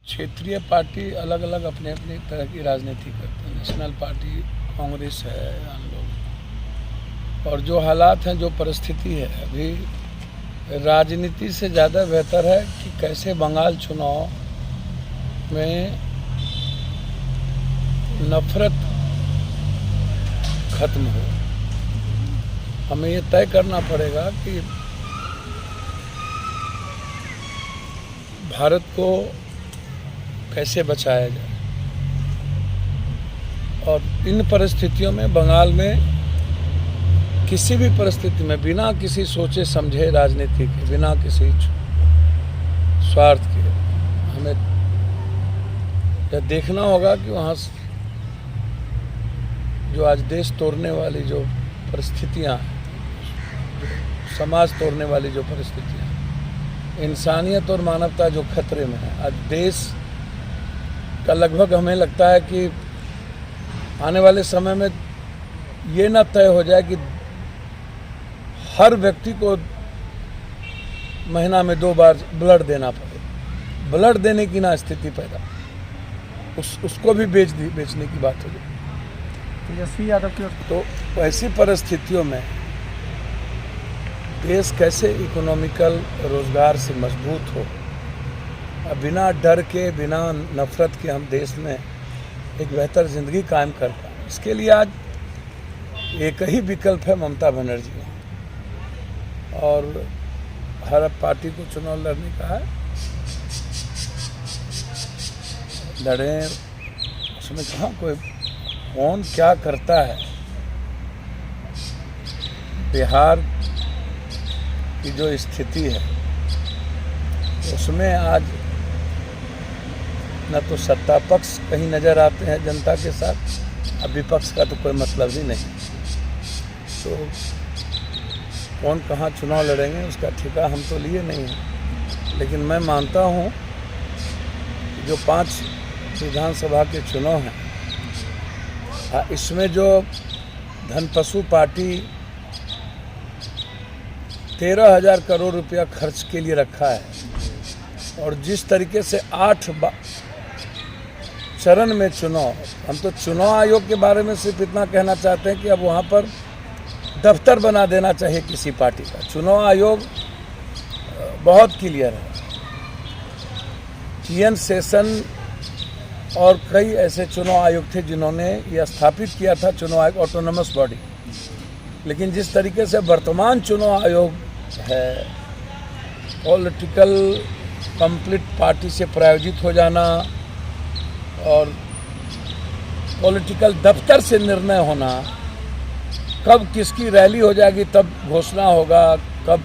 क्षेत्रीय पार्टी अलग अलग अपने अपने तरह की राजनीति करते हैं। नेशनल पार्टी कांग्रेस है, हम लोग, और जो हालात हैं, जो परिस्थिति है अभी, राजनीति से ज़्यादा बेहतर है कि कैसे बंगाल चुनाव में नफरत खत्म हो। हमें ये तय करना पड़ेगा कि भारत को कैसे बचाया जाए, और इन परिस्थितियों में बंगाल में किसी भी परिस्थिति में बिना किसी सोचे समझे राजनीति के, बिना किसी स्वार्थ के, हमें यह देखना होगा कि वहाँ जो आज देश तोड़ने वाली जो परिस्थितियाँ हैं, समाज तोड़ने वाली जो परिस्थितियाँ, इंसानियत और मानवता जो खतरे में है, आज देश का लगभग हमें लगता है कि आने वाले समय में ये न तय हो जाए कि हर व्यक्ति को महीना में 2 बार ब्लड देना पड़े, ब्लड देने की ना स्थिति पैदा, उसको भी बेचने की बात हो जाए। तेजस्वी यादव की तो ऐसी परिस्थितियों में देश कैसे इकोनॉमिकल रोजगार से मजबूत हो, बिना डर के, बिना नफरत के हम देश में एक बेहतर ज़िंदगी कायम कर पाएँ, इसके लिए आज एक ही विकल्प है ममता बनर्जी, और हर पार्टी को चुनाव लड़ने का है, लड़ें। उसमें कहाँ कोई कौन क्या करता है। बिहार की जो स्थिति है उसमें आज न तो सत्ता पक्ष कहीं नज़र आते हैं जनता के साथ, अब विपक्ष का तो कोई मतलब ही नहीं। तो कौन कहाँ चुनाव लड़ेंगे उसका ठेका हम तो लिए नहीं हैं, लेकिन मैं मानता हूँ जो 5 विधानसभा के चुनाव हैं, इसमें जो धनपशु पार्टी 13,000 करोड़ रुपया खर्च के लिए रखा है, और जिस तरीके से 8 चरण में चुनाव, हम तो चुनाव आयोग के बारे में सिर्फ इतना कहना चाहते हैं कि अब वहाँ पर दफ्तर बना देना चाहिए किसी पार्टी का। चुनाव आयोग बहुत क्लियर है। TN सेशन और कई ऐसे चुनाव आयोग थे जिन्होंने यह स्थापित किया था चुनाव आयोग ऑटोनमस बॉडी, लेकिन जिस तरीके से वर्तमान चुनाव आयोग है, पॉलिटिकल कंप्लीट पार्टी से प्रायोजित हो जाना और पॉलिटिकल दफ्तर से निर्णय होना, कब किसकी रैली हो जाएगी तब घोषणा होगा, कब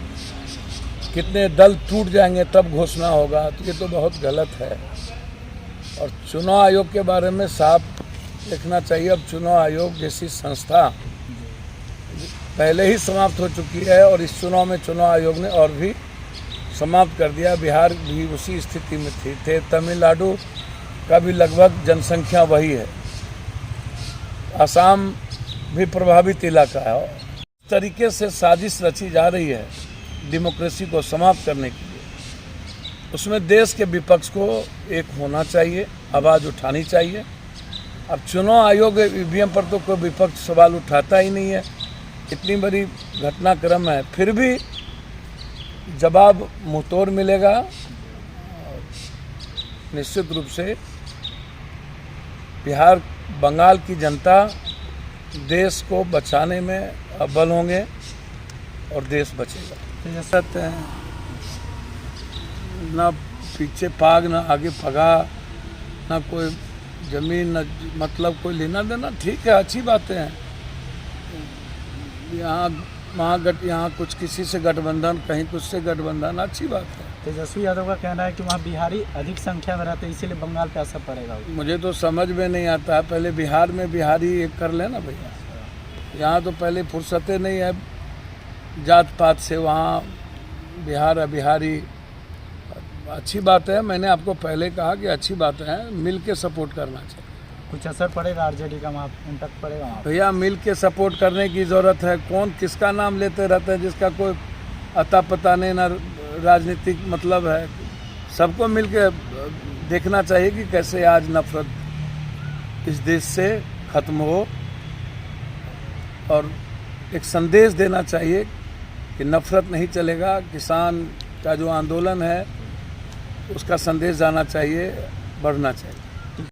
कितने दल टूट जाएंगे तब घोषणा होगा, तो ये तो बहुत गलत है। और चुनाव आयोग के बारे में साफ देखना चाहिए। अब चुनाव आयोग जैसी संस्था पहले ही समाप्त हो चुकी है, और इस चुनाव में चुनाव आयोग ने और भी समाप्त कर दिया। बिहार भी उसी स्थिति में थे। तमिलनाडु का भी लगभग जनसंख्या वही है, असम भी प्रभावित इलाका है। इस तरीके से साजिश रची जा रही है डेमोक्रेसी को समाप्त करने के लिए। उसमें देश के विपक्ष को एक होना चाहिए, आवाज़ उठानी चाहिए। अब चुनाव आयोग EVM पर तो कोई विपक्ष सवाल उठाता ही नहीं है, इतनी बड़ी घटनाक्रम है, फिर भी जवाब मुंहतोड़ मिलेगा। निश्चित रूप से बिहार, बंगाल की जनता देश को बचाने में अव्वल होंगे और देश बचेगा। जैसा ना पीछे पाग, ना आगे पगा, ना कोई जमीन, ना मतलब कोई लेना देना, ठीक है, अच्छी बातें हैं। यहाँ कुछ किसी से गठबंधन, कहीं कुछ से गठबंधन, अच्छी बात है। तेजस्वी यादव का कहना है कि वहाँ बिहारी अधिक संख्या में रहते हैं, इसीलिए बंगाल पे असर पड़ेगा। मुझे तो समझ में नहीं आता है। पहले बिहार में बिहारी एक कर लेना भैया, यहाँ तो पहले फुर्सतें नहीं है जात पात से, वहाँ बिहार बिहारी अच्छी बात है। मैंने आपको पहले कहा कि अच्छी बात है, मिल के सपोर्ट करना चाहिए। कुछ असर पड़ेगा RJD का वहाँ, इम्पैक्ट पड़ेगा वहाँ? भैया मिल के सपोर्ट करने की ज़रूरत है। कौन किसका नाम लेते रहते हैं जिसका कोई अता पता नहीं, ना राजनीतिक मतलब है। सबको मिल के देखना चाहिए कि कैसे आज नफरत इस देश से खत्म हो, और एक संदेश देना चाहिए कि नफरत नहीं चलेगा। किसान का जो आंदोलन है उसका संदेश जाना चाहिए, बढ़ना चाहिए।